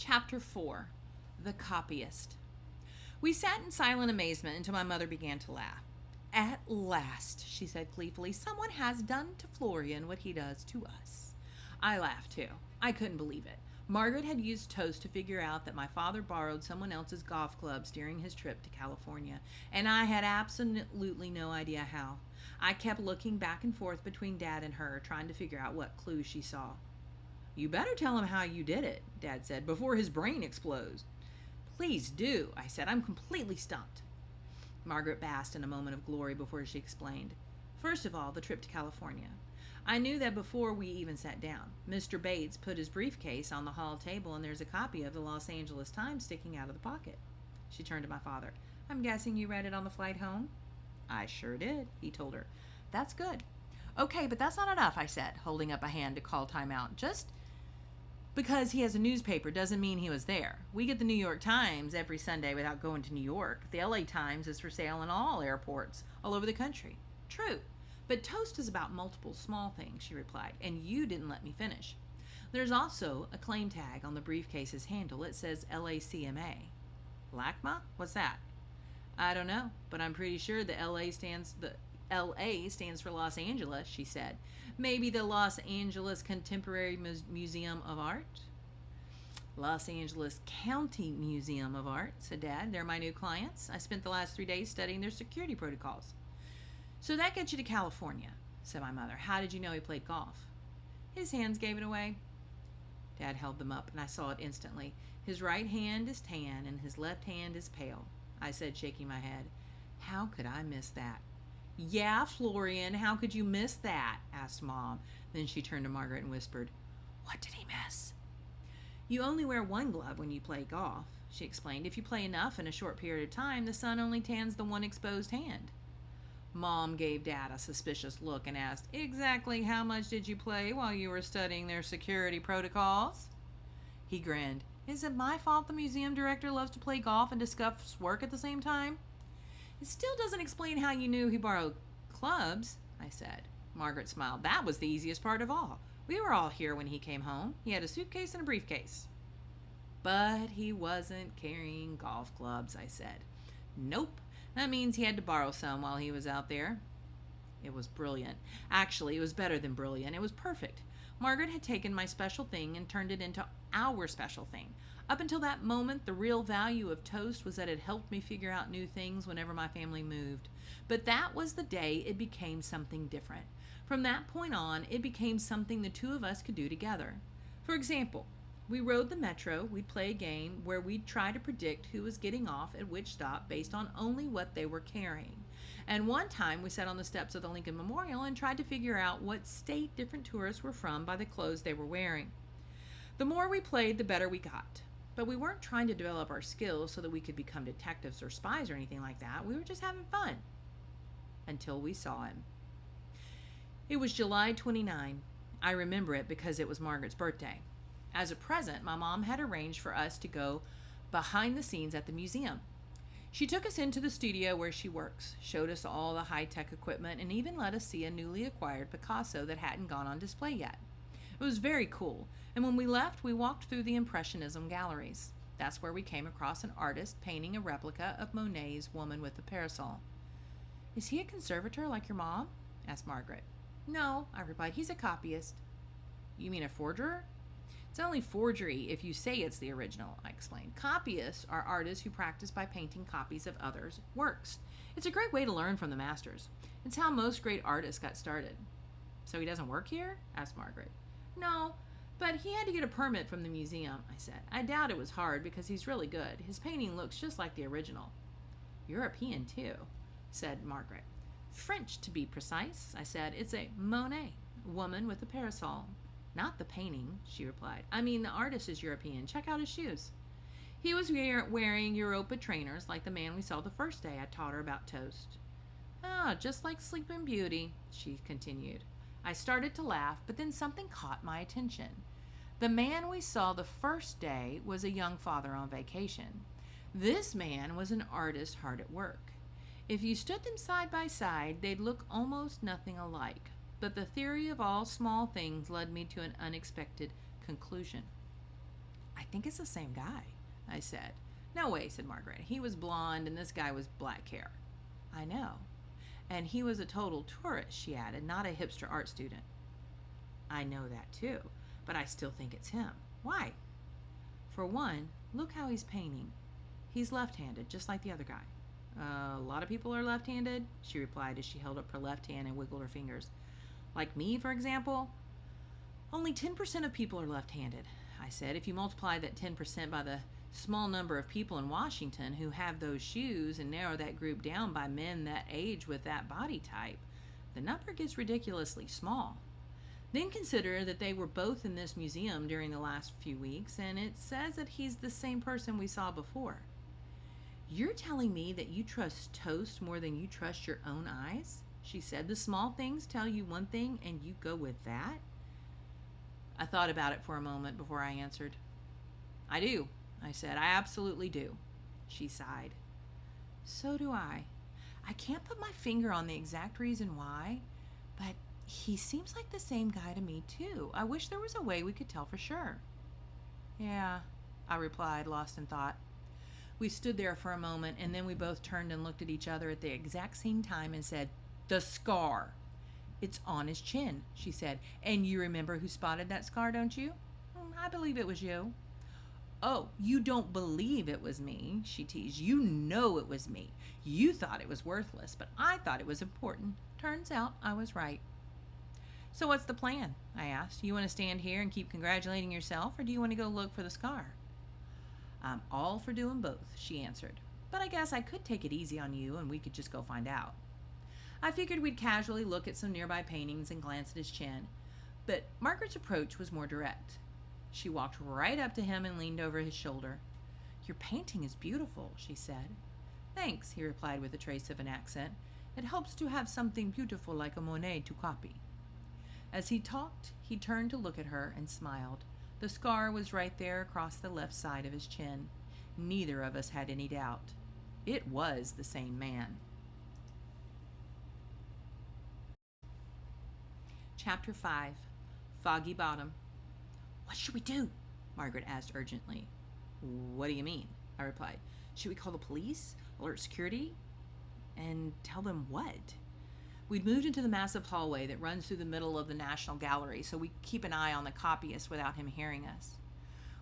Chapter 4. The Copyist. We sat in silent amazement until my mother began to laugh. "At last," she said gleefully, "someone has done to Florian what he does to us." I laughed too. I couldn't believe it. Margaret had used toast to figure out that my father borrowed someone else's golf clubs during his trip to California, and I had absolutely no idea how. I kept looking back and forth between Dad and her, trying to figure out what clues she saw. "You better tell him how you did it," Dad said, "before his brain explodes." "Please do," I said. "I'm completely stumped." Margaret basked in a moment of glory before she explained. "First of all, the trip to California. I knew that before we even sat down. Mr. Bates put his briefcase on the hall table, and there's a copy of the Los Angeles Times sticking out of the pocket." She turned to my father. "I'm guessing you read it on the flight home?" "I sure did," he told her. "That's good." "Okay, but that's not enough," I said, holding up a hand to call time out. "Just because he has a newspaper doesn't mean he was there. We get the New York Times every Sunday without going to New York. The LA Times is for sale in all airports all over the country." "True, but toast is about multiple small things," she replied, "and you didn't let me finish. There's also a claim tag on the briefcase's handle. It says LACMA. LACMA? What's that?" "I don't know, but I'm pretty sure the LA stands for Los Angeles," she said. "Maybe the Los Angeles Contemporary Museum of Art?" "Los Angeles County Museum of Art," said Dad. "They're my new clients. I spent the last 3 days studying their security protocols." "So that gets you to California," said my mother. "How did you know he played golf?" "His hands gave it away." Dad held them up, and I saw it instantly. "His right hand is tan, and his left hand is pale," I said, shaking my head. "How could I miss that?" "Yeah, Florian, how could you miss that?" asked Mom. Then she turned to Margaret and whispered, "What did he miss?" "You only wear one glove when you play golf," she explained. "If you play enough in a short period of time, the sun only tans the one exposed hand." Mom gave Dad a suspicious look and asked, "Exactly how much did you play while you were studying their security protocols?" He grinned. "Is it my fault the museum director loves to play golf and discuss work at the same time?" "It still doesn't explain how you knew he borrowed clubs," I said. Margaret smiled. "That was the easiest part of all. We were all here when he came home. He had a suitcase and a briefcase." "But he wasn't carrying golf clubs," I said. "Nope. That means he had to borrow some while he was out there." It was brilliant. Actually, it was better than brilliant. It was perfect. Margaret had taken my special thing and turned it into our special thing. Up until that moment, the real value of toast was that it helped me figure out new things whenever my family moved. But that was the day it became something different. From that point on, it became something the two of us could do together. For example, we rode the metro. We'd play a game where we'd try to predict who was getting off at which stop based on only what they were carrying. And one time we sat on the steps of the Lincoln Memorial and tried to figure out what state different tourists were from by the clothes they were wearing. The more we played, the better we got. But we weren't trying to develop our skills so that we could become detectives or spies or anything like that. We were just having fun. Until we saw him. It was July 29. I remember it because it was Margaret's birthday. As a present, my mom had arranged for us to go behind the scenes at the museum. She took us into the studio where she works, showed us all the high-tech equipment, and even let us see a newly acquired Picasso that hadn't gone on display yet. It was very cool, and when we left, we walked through the Impressionism galleries. That's where we came across an artist painting a replica of Monet's Woman with a Parasol. "Is he a conservator like your mom?" asked Margaret. "No," I replied. "He's a copyist." "You mean a forger?" "It's only forgery if you say it's the original," I explained. "Copyists are artists who practice by painting copies of others' works. It's a great way to learn from the masters. It's how most great artists got started." "So he doesn't work here?" asked Margaret. "No, but he had to get a permit from the museum," I said. "I doubt it was hard because he's really good. His painting looks just like the original." "European, too," said Margaret. "French, to be precise," I said. "It's a Monet, Woman with a Parasol." "Not the painting," she replied. "I mean, the artist is European. Check out his shoes." "He was wearing Europa trainers like the man we saw the first day I taught her about toast." "Ah, just like Sleeping Beauty," she continued. I started to laugh, but then something caught my attention. The man we saw the first day was a young father on vacation. This man was an artist hard at work. If you stood them side by side, they'd look almost nothing alike. But the theory of all small things led me to an unexpected conclusion. I I think it's the same guy, I said. No way, said Margaret. He was blonde and this guy was black hair. I know. And he was a total tourist, she added, not a hipster art student. I know that too, but I still think it's him. Why? For one, look how he's painting. He's left-handed, just like the other guy. A lot of people are left-handed, she replied as she held up her left hand and wiggled her fingers. Like me, for example? Only 10% of people are left-handed, I said. If you multiply that 10% by the small number of people in Washington who have those shoes and narrow that group down by men that age with that body type, the number gets ridiculously small. Then consider that they were both in this museum during the last few weeks, and it says that he's the same person we saw before. You're telling me that you trust toast more than you trust your own eyes? She said. The small things tell you one thing and you go with that? I thought about it for a moment before I answered. I do, I said. I absolutely do. She sighed. So do I. I can't put my finger on the exact reason why, but he seems like the same guy to me too. I wish there was a way we could tell for sure. Yeah, I replied, lost in thought. We stood there for a moment, and then we both turned and looked at each other at the exact same time and said, "The scar." "It's on his chin," she said. "And you remember who spotted that scar, don't you?" "I believe it was you." "Oh, you don't believe it was me," she teased. "You know it was me. You thought it was worthless, but I thought it was important. Turns out I was right." "So what's the plan?" I asked. "You want to stand here and keep congratulating yourself, or do you want to go look for the scar?" "I'm all for doing both," she answered. "But I guess I could take it easy on you and we could just go find out." I figured we'd casually look at some nearby paintings and glance at his chin, but Margaret's approach was more direct. She walked right up to him and leaned over his shoulder. "Your painting is beautiful," she said. "Thanks," he replied with a trace of an accent. "It helps to have something beautiful like a Monet to copy." As he talked, he turned to look at her and smiled. The scar was right there across the left side of his chin. Neither of us had any doubt. It was the same man. Chapter 5. Foggy Bottom. "What should we do?" Margaret asked urgently. "What do you mean?" I replied. "Should we call the police, alert security, and tell them what?" We'd moved into the massive hallway that runs through the middle of the National Gallery, so we keep an eye on the copyist without him hearing us.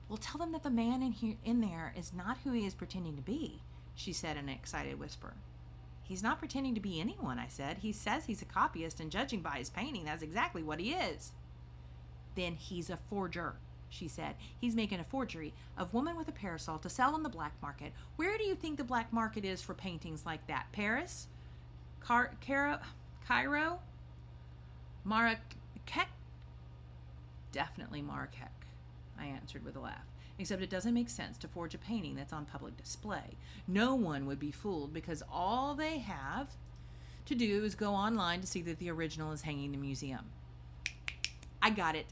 "We'll tell them that the man in there is not who he is pretending to be," she said in an excited whisper. "He's not pretending to be anyone," I said. "He says he's a copyist, and judging by his painting, that's exactly what he is." "Then he's a forger," she said. "He's making a forgery of Woman with a Parasol to sell on the black market. Where do you think the black market is for paintings like that? Paris? Cairo? Marrakech?" "Definitely Marrakech," I answered with a laugh. "Except it doesn't make sense to forge a painting that's on public display. No one would be fooled because all they have to do is go online to see that the original is hanging in the museum." I got it,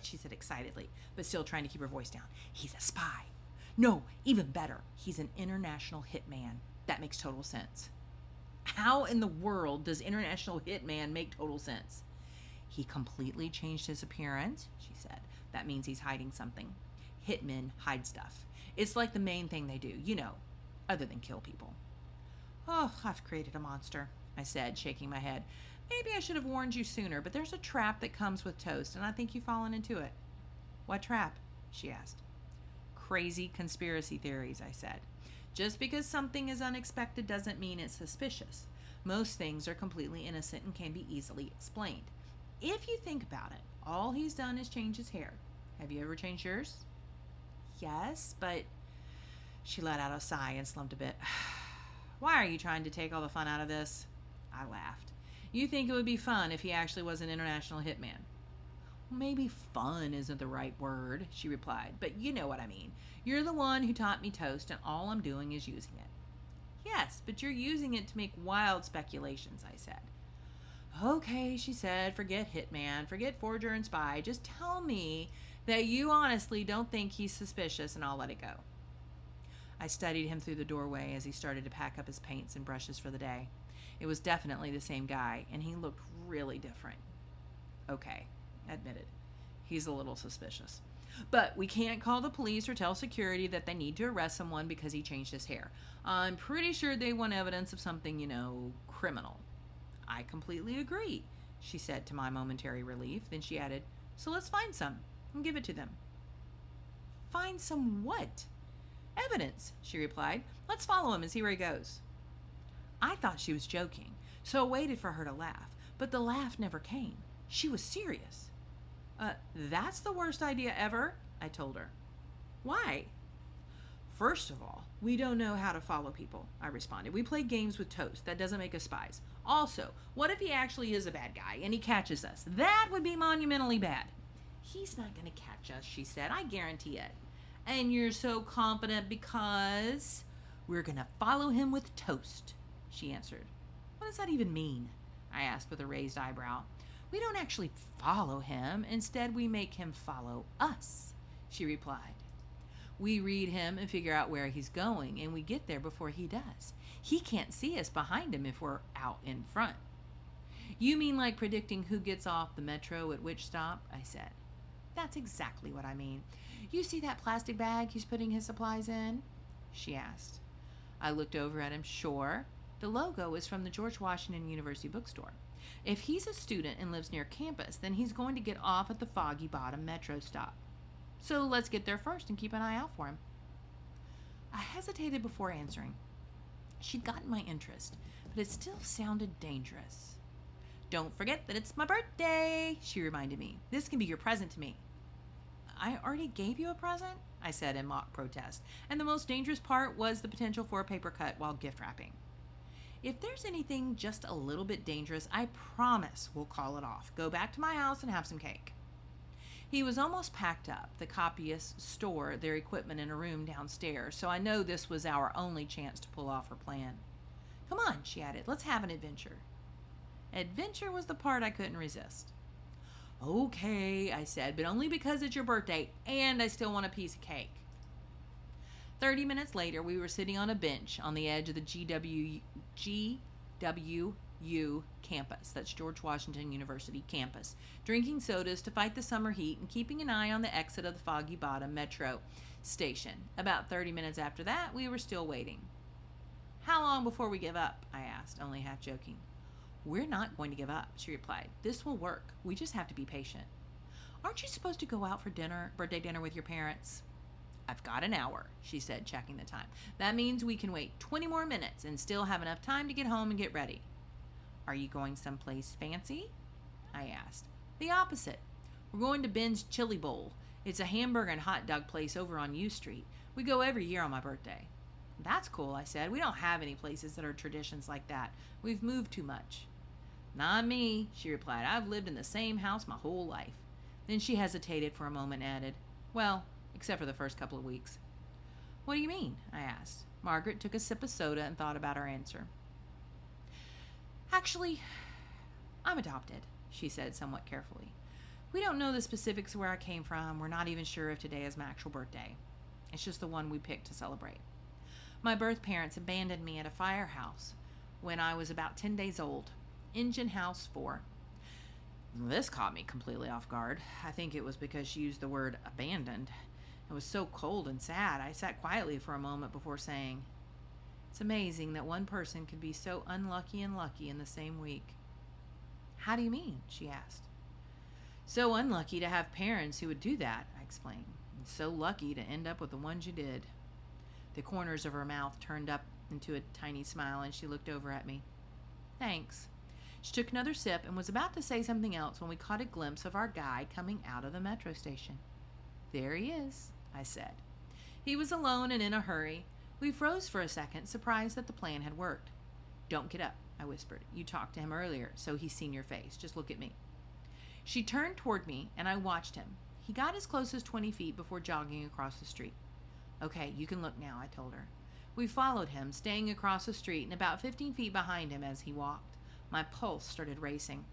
she said excitedly, but still trying to keep her voice down. "He's a spy. No, even better, he's an international hitman. That makes total sense." "How in the world does international hitman make total sense?" "He completely changed his appearance," she said. "That means he's hiding something. Hitmen hide stuff. It's like the main thing they do, other than kill people." "Oh, I've created a monster," I said, shaking my head. "Maybe I should have warned you sooner, but there's a trap that comes with toast, and I think you've fallen into it." "What trap?" she asked. "Crazy conspiracy theories," I said. "Just because something is unexpected doesn't mean it's suspicious. Most things are completely innocent and can be easily explained. If you think about it, all he's done is change his hair. Have you ever changed yours?" "Yes, but..." She let out a sigh and slumped a bit. "Why are you trying to take all the fun out of this?" I laughed. "You think it would be fun if he actually was an international hitman?" "Maybe fun isn't the right word," she replied, "but you know what I mean. You're the one who taught me toast, and all I'm doing is using it." "Yes, but you're using it to make wild speculations," I said. "Okay," she said, "forget hitman, forget forger and spy. Just tell me that you honestly don't think he's suspicious, and I'll let it go." I studied him through the doorway as he started to pack up his paints and brushes for the day. It was definitely the same guy, and he looked really different. "Okay," I admitted. "He's a little suspicious. But we can't call the police or tell security that they need to arrest someone because he changed his hair. I'm pretty sure they want evidence of something, criminal. I completely agree, she said to my momentary relief. Then she added, so let's find some and give it to them. Find some what? Evidence, she replied. Let's follow him and see where he goes. I thought she was joking, so I waited for her to laugh, but the laugh never came. She was serious. That's the worst idea ever, I told her. Why? First of all, we don't know how to follow people, I responded. We play games with toast. That doesn't make us spies. Also, what if he actually is a bad guy and he catches us? That would be monumentally bad. He's not going to catch us, she said. I guarantee it. And you're so confident because we're going to follow him with toast, she answered. What does that even mean? I asked with a raised eyebrow. We don't actually follow him. Instead, we make him follow us, she replied. We read him and figure out where he's going, and we get there before he does. He can't see us behind him if we're out in front. You mean like predicting who gets off the metro at which stop? I said. That's exactly what I mean. You see that plastic bag he's putting his supplies in? She asked. I looked over at him. Sure. The logo is from the George Washington University bookstore. If he's a student and lives near campus, then he's going to get off at the Foggy Bottom metro stop. So let's get there first and keep an eye out for him. I hesitated before answering. She'd gotten my interest, but it still sounded dangerous. Don't forget that it's my birthday, she reminded me. This can be your present to me. I already gave you a present, I said in mock protest, and the most dangerous part was the potential for a paper cut while gift wrapping. If there's anything just a little bit dangerous, I promise we'll call it off. Go back to my house and have some cake. He was almost packed up. The copyists store their equipment in a room downstairs, so I know this was our only chance to pull off her plan. Come on, she added, let's have an adventure. Adventure was the part I couldn't resist. Okay, I said, but only because it's your birthday and I still want a piece of cake. 30 minutes later, we were sitting on a bench on the edge of the GWU campus, that's George Washington University campus, drinking sodas to fight the summer heat and keeping an eye on the exit of the Foggy Bottom metro station. About 30 minutes after that, we were still waiting. How long before we give up? I asked, only half joking. We're not going to give up, she replied. This will work. We just have to be patient. Aren't you supposed to go out for birthday dinner with your parents? I've got an hour, she said, checking the time. That means we can wait 20 more minutes and still have enough time to get home and get ready. Are you going someplace fancy? I asked. The opposite. We're going to Ben's Chili Bowl. It's a hamburger and hot dog place over on U Street. We go every year on my birthday. That's cool, I said. We don't have any places that are traditions like that. We've moved too much. Not me, she replied. I've lived in the same house my whole life. Then she hesitated for a moment and added, well, except for the first couple of weeks. What do you mean? I asked. Margaret took a sip of soda and thought about her answer. Actually, I'm adopted, she said somewhat carefully. We don't know the specifics of where I came from. We're not even sure if today is my actual birthday. It's just the one we picked to celebrate. My birth parents abandoned me at a firehouse when I was about 10 days old. Engine House 4. This caught me completely off guard. I think it was because she used the word abandoned. It was so cold and sad. I sat quietly for a moment before saying, it's amazing that one person could be so unlucky and lucky in the same week. How do you mean? She asked. So unlucky to have parents who would do that, I explained. And so lucky to end up with the ones you did. The corners of her mouth turned up into a tiny smile and she looked over at me. Thanks. She took another sip and was about to say something else when we caught a glimpse of our guy coming out of the metro station. There he is, I said. He was alone and in a hurry. We froze for a second, surprised that the plan had worked. Don't get up, I whispered. You talked to him earlier, so he's seen your face. Just look at me. She turned toward me, and I watched him. He got as close as 20 feet before jogging across the street. Okay, you can look now, I told her. We followed him, staying across the street and about 15 feet behind him as he walked. My pulse started racing.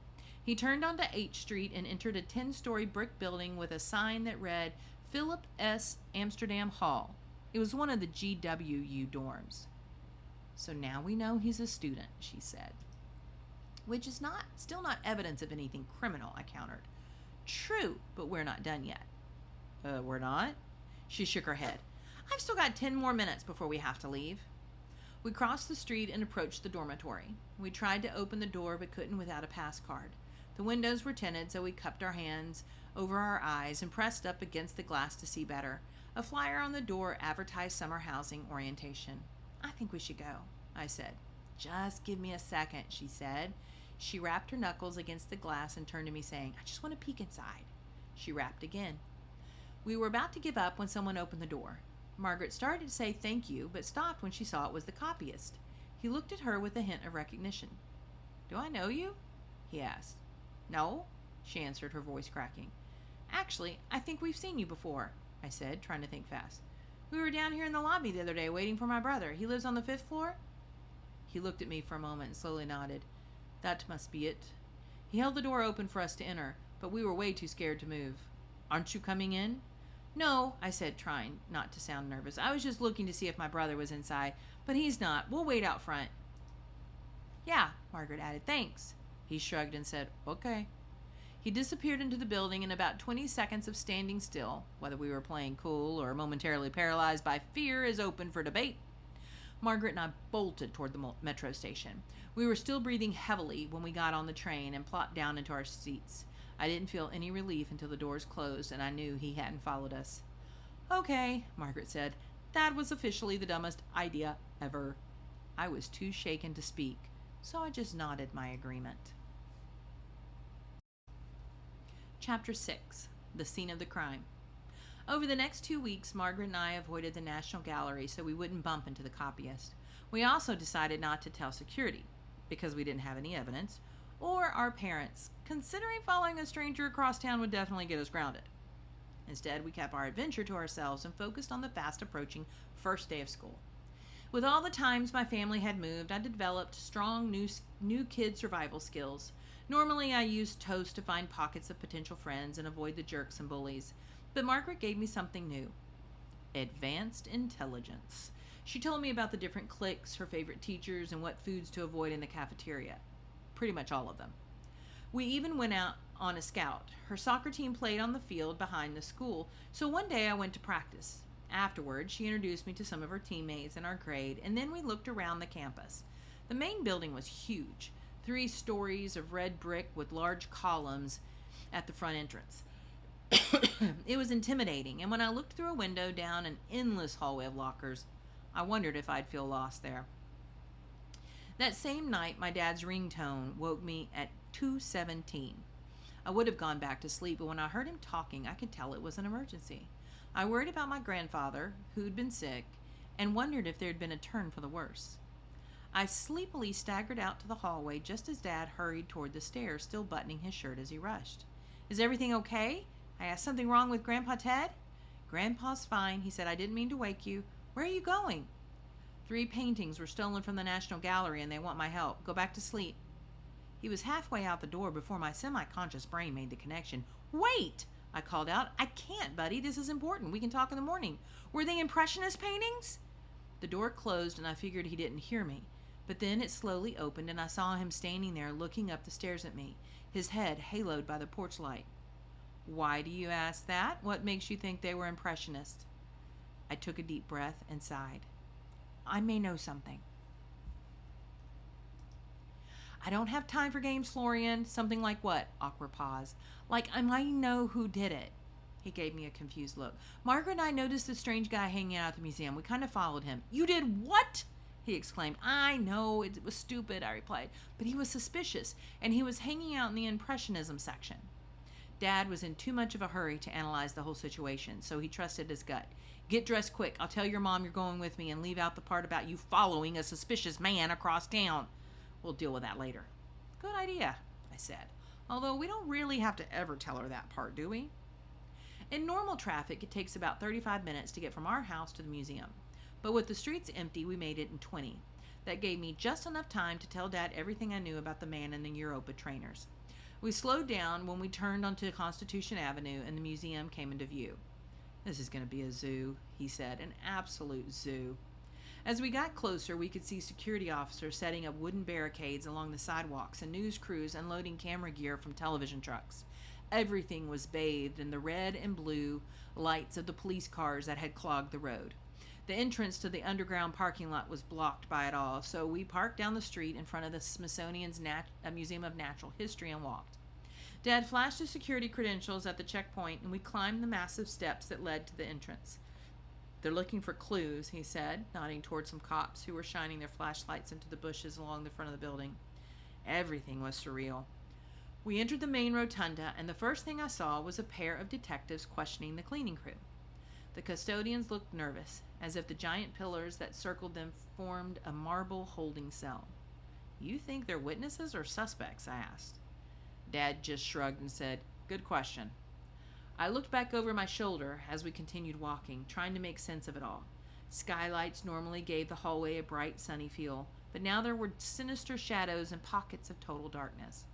He turned onto H Street and entered a 10-story brick building with a sign that read Philip S. Amsterdam Hall. It was one of the GWU dorms. So now we know he's a student, she said. Which is still not evidence of anything criminal, I countered. True, but we're not done yet. We're not? She shook her head. I've still got 10 more minutes before we have to leave. We crossed the street and approached the dormitory. We tried to open the door but couldn't without a pass card. The windows were tinted, so we cupped our hands over our eyes and pressed up against the glass to see better. A flyer on the door advertised summer housing orientation. I think we should go, I said. Just give me a second, she said. She rapped her knuckles against the glass and turned to me saying, I just want to peek inside. She rapped again. We were about to give up when someone opened the door. Margaret started to say thank you, but stopped when she saw it was the copyist. He looked at her with a hint of recognition. Do I know you? He asked. No, she answered, her voice cracking. Actually, I think we've seen you before, I said, trying to think fast. We were down here in the lobby the other day waiting for my brother. He lives on the 5th floor? He looked at me for a moment and slowly nodded. That must be it. He held the door open for us to enter, but we were way too scared to move. Aren't you coming in? No, I said, trying not to sound nervous. I was just looking to see if my brother was inside, but he's not. We'll wait out front. Yeah, Margaret added. Thanks. He shrugged and said, okay. He disappeared into the building in about 20 seconds of standing still. Whether we were playing cool or momentarily paralyzed by fear is open for debate. Margaret and I bolted toward the metro station. We were still breathing heavily when we got on the train and plopped down into our seats. I didn't feel any relief until the doors closed and I knew he hadn't followed us. Okay, Margaret said. That was officially the dumbest idea ever. I was too shaken to speak, so I just nodded my agreement. Chapter 6. The Scene of the Crime. Over the next 2 weeks, Margaret and I avoided the National Gallery so we wouldn't bump into the copyist. We also decided not to tell security, because we didn't have any evidence, or our parents, considering following a stranger across town would definitely get us grounded. Instead, we kept our adventure to ourselves and focused on the fast-approaching first day of school. With all the times my family had moved, I developed strong new kid survival skills. Normally, I used toast to find pockets of potential friends and avoid the jerks and bullies. But Margaret gave me something new. Advanced intelligence. She told me about the different cliques, her favorite teachers, and what foods to avoid in the cafeteria. Pretty much all of them. We even went out on a scout. Her soccer team played on the field behind the school, so one day I went to practice. Afterwards, she introduced me to some of her teammates in our grade, and then we looked around the campus. The main building was huge. 3 stories of red brick with large columns at the front entrance. It was intimidating, and when I looked through a window down an endless hallway of lockers, I wondered if I'd feel lost there. That same night, my dad's ringtone woke me at 2:17. I would have gone back to sleep, but when I heard him talking, I could tell it was an emergency. I worried about my grandfather, who'd been sick, and wondered if there had been a turn for the worse. I sleepily staggered out to the hallway just as Dad hurried toward the stairs, still buttoning his shirt as he rushed. Is everything okay? I asked. Something wrong with Grandpa Ted? Grandpa's fine, he said. I didn't mean to wake you. Where are you going? 3 paintings were stolen from the National Gallery and they want my help. Go back to sleep. He was halfway out the door before my semi-conscious brain made the connection. Wait! I called out. I can't, buddy. This is important. We can talk in the morning. Were they Impressionist paintings? The door closed and I figured he didn't hear me. But then it slowly opened and I saw him standing there looking up the stairs at me, his head haloed by the porch light. Why do you ask that? What makes you think they were Impressionist? I took a deep breath and sighed. I may know something. I don't have time for games, Florian. Something like what? Awkward pause. Like I might know who did it. He gave me a confused look. Margaret and I noticed the strange guy hanging out at the museum. We kind of followed him. You did what? He exclaimed. I know, it was stupid, I replied. But he was suspicious, and he was hanging out in the Impressionism section. Dad was in too much of a hurry to analyze the whole situation, so he trusted his gut. Get dressed quick. I'll tell your mom you're going with me and leave out the part about you following a suspicious man across town. We'll deal with that later. Good idea, I said. Although we don't really have to ever tell her that part, do we? In normal traffic, it takes about 35 minutes to get from our house to the museum. But with the streets empty, we made it in 20. That gave me just enough time to tell Dad everything I knew about the man in the Europa trainers. We slowed down when we turned onto Constitution Avenue and the museum came into view. This is going to be a zoo, he said, an absolute zoo. As we got closer, we could see security officers setting up wooden barricades along the sidewalks and news crews unloading camera gear from television trucks. Everything was bathed in the red and blue lights of the police cars that had clogged the road. The entrance to the underground parking lot was blocked by it all, so we parked down the street in front of the Smithsonian's Museum of Natural History and walked. Dad flashed his security credentials at the checkpoint, and we climbed the massive steps that led to the entrance. "They're looking for clues," he said, nodding toward some cops who were shining their flashlights into the bushes along the front of the building. Everything was surreal. We entered the main rotunda, and the first thing I saw was a pair of detectives questioning the cleaning crew. The custodians looked nervous, as if the giant pillars that circled them formed a marble holding cell. "You think they're witnesses or suspects?" I asked. Dad just shrugged and said, "Good question." I looked back over my shoulder as we continued walking, trying to make sense of it all. Skylights normally gave the hallway a bright, sunny feel, but now there were sinister shadows and pockets of total darkness.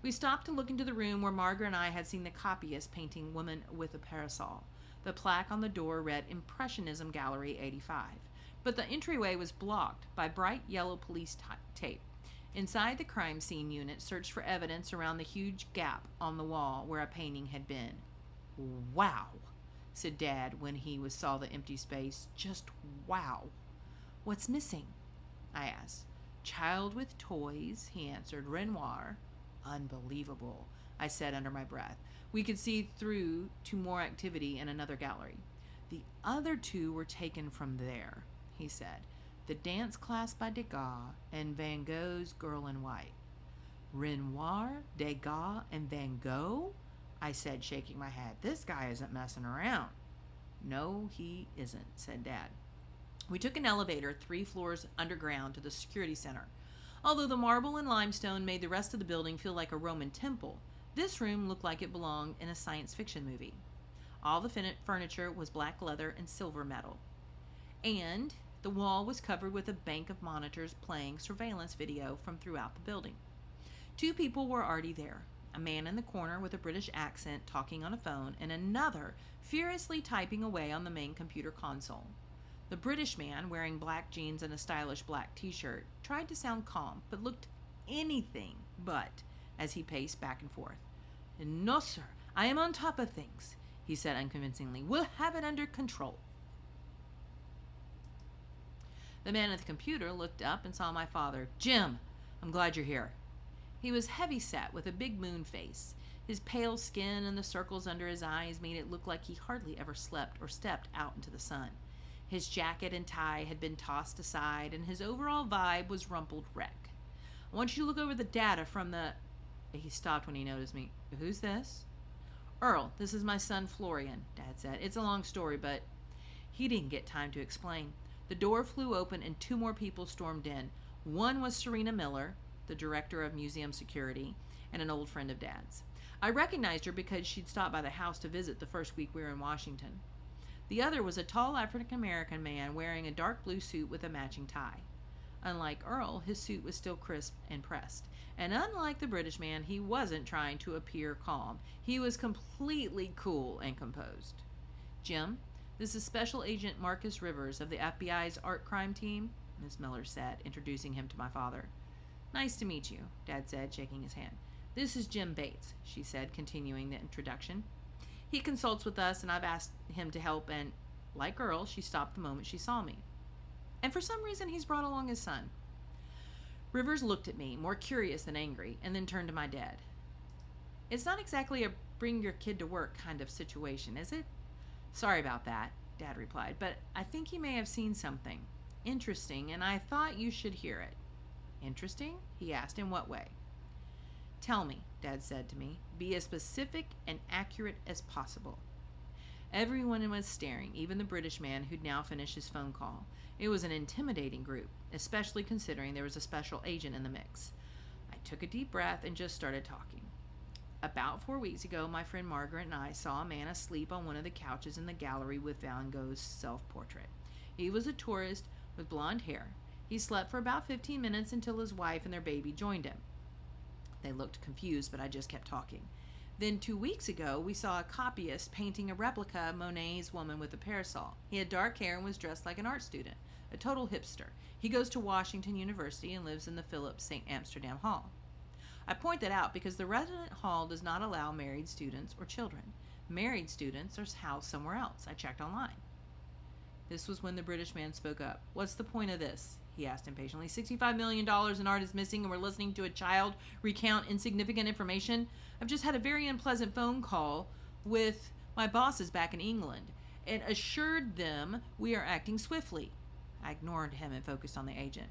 We stopped to look into the room where Margaret and I had seen the copyist painting Woman with a Parasol. The plaque on the door read Impressionism Gallery 85, but the entryway was blocked by bright yellow police tape. Inside, the crime scene unit searched for evidence around the huge gap on the wall where a painting had been. "Wow," said Dad when he saw the empty space. "Just wow." "What's missing?" I asked. "Child with toys," he answered. "Renoir." "Unbelievable," I said under my breath. We could see through to more activity in another gallery. "The other two were taken from there," he said. "The Dance Class by Degas and Van Gogh's Girl in White." "Renoir, Degas, and Van Gogh?" I said, shaking my head. "This guy isn't messing around." "No, he isn't," said Dad. We took an elevator 3 floors underground to the security center. Although the marble and limestone made the rest of the building feel like a Roman temple, this room looked like it belonged in a science fiction movie. All the furniture was black leather and silver metal, and the wall was covered with a bank of monitors playing surveillance video from throughout the building. 2 people were already there. A man in the corner with a British accent talking on a phone, and another furiously typing away on the main computer console. The British man, wearing black jeans and a stylish black t-shirt, tried to sound calm, but looked anything but as he paced back and forth. "No, sir, I am on top of things," he said unconvincingly. "We'll have it under control." The man at the computer looked up and saw my father. "Jim, I'm glad you're here." He was heavy-set with a big moon face. His pale skin and the circles under his eyes made it look like he hardly ever slept or stepped out into the sun. His jacket and tie had been tossed aside, and his overall vibe was rumpled wreck. "I want you to look over the data from the..." He stopped when he noticed me. "Who's this?" "Earl, this is my son Florian," Dad said. "It's a long story, but..." He didn't get time to explain. The door flew open and 2 more people stormed in. One was Serena Miller, the director of museum security, and an old friend of Dad's. I recognized her because she'd stopped by the house to visit the first week we were in Washington. The other was a tall African-American man wearing a dark blue suit with a matching tie. Unlike Earl, his suit was still crisp and pressed. And unlike the British man, he wasn't trying to appear calm. He was completely cool and composed. "Jim, this is Special Agent Marcus Rivers of the FBI's art crime team," Miss Miller said, introducing him to my father. "Nice to meet you," Dad said, shaking his hand. "This is Jim Bates," she said, continuing the introduction. "He consults with us, and I've asked him to help, and, like Earl, she stopped the moment she saw me. And for some reason, he's brought along his son." Rivers looked at me, more curious than angry, and then turned to my dad. "It's not exactly a bring your kid to work kind of situation, is it?" "Sorry about that," Dad replied, "but I think he may have seen something interesting, and I thought you should hear it." "Interesting?" he asked. "In what way?" "Tell me," Dad said to me. "Be as specific and accurate as possible." Everyone was staring, even the British man who'd now finished his phone call. It was an intimidating group, especially considering there was a special agent in the mix. I took a deep breath and just started talking. "About 4 weeks ago, my friend Margaret and I saw a man asleep on one of the couches in the gallery with Van Gogh's self-portrait. He was a tourist with blonde hair. He slept for about 15 minutes until his wife and their baby joined him." They looked confused, but I just kept talking. "Then 2 weeks ago, we saw a copyist painting a replica of Monet's Woman with a Parasol. He had dark hair and was dressed like an art student, a total hipster. He goes to Washington University and lives in the Phillips St. Amsterdam Hall." I point that out because the resident hall does not allow married students or children. Married students are housed somewhere else. I checked online. This was when the British man spoke up. What's the point of this? He asked impatiently. $65 million in art is missing, and we're listening to a child recount insignificant information. I've just had a very unpleasant phone call with my bosses back in England and assured them we are acting swiftly. I ignored him and focused on the agent.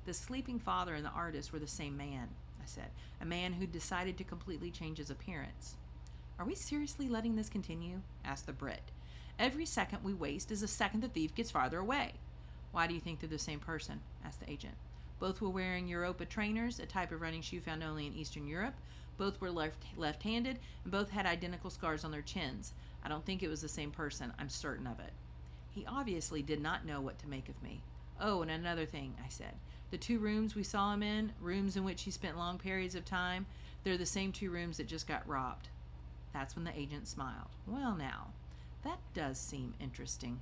The sleeping father and the artist were the same man, I said. A man who decided to completely change his appearance. Are we seriously letting this continue? Asked the Brit. Every second we waste is a second the thief gets farther away. Why do you think they're the same person? Asked the agent. Both were wearing Europa trainers, a type of running shoe found only in Eastern Europe. Both were left-handed, and both had identical scars on their chins. I don't think it was the same person. I'm certain of it. He obviously did not know what to make of me. Oh, and another thing, I said. The 2 rooms we saw him in, rooms in which he spent long periods of time, they're the same 2 rooms that just got robbed. That's when the agent smiled. Well now, that does seem interesting.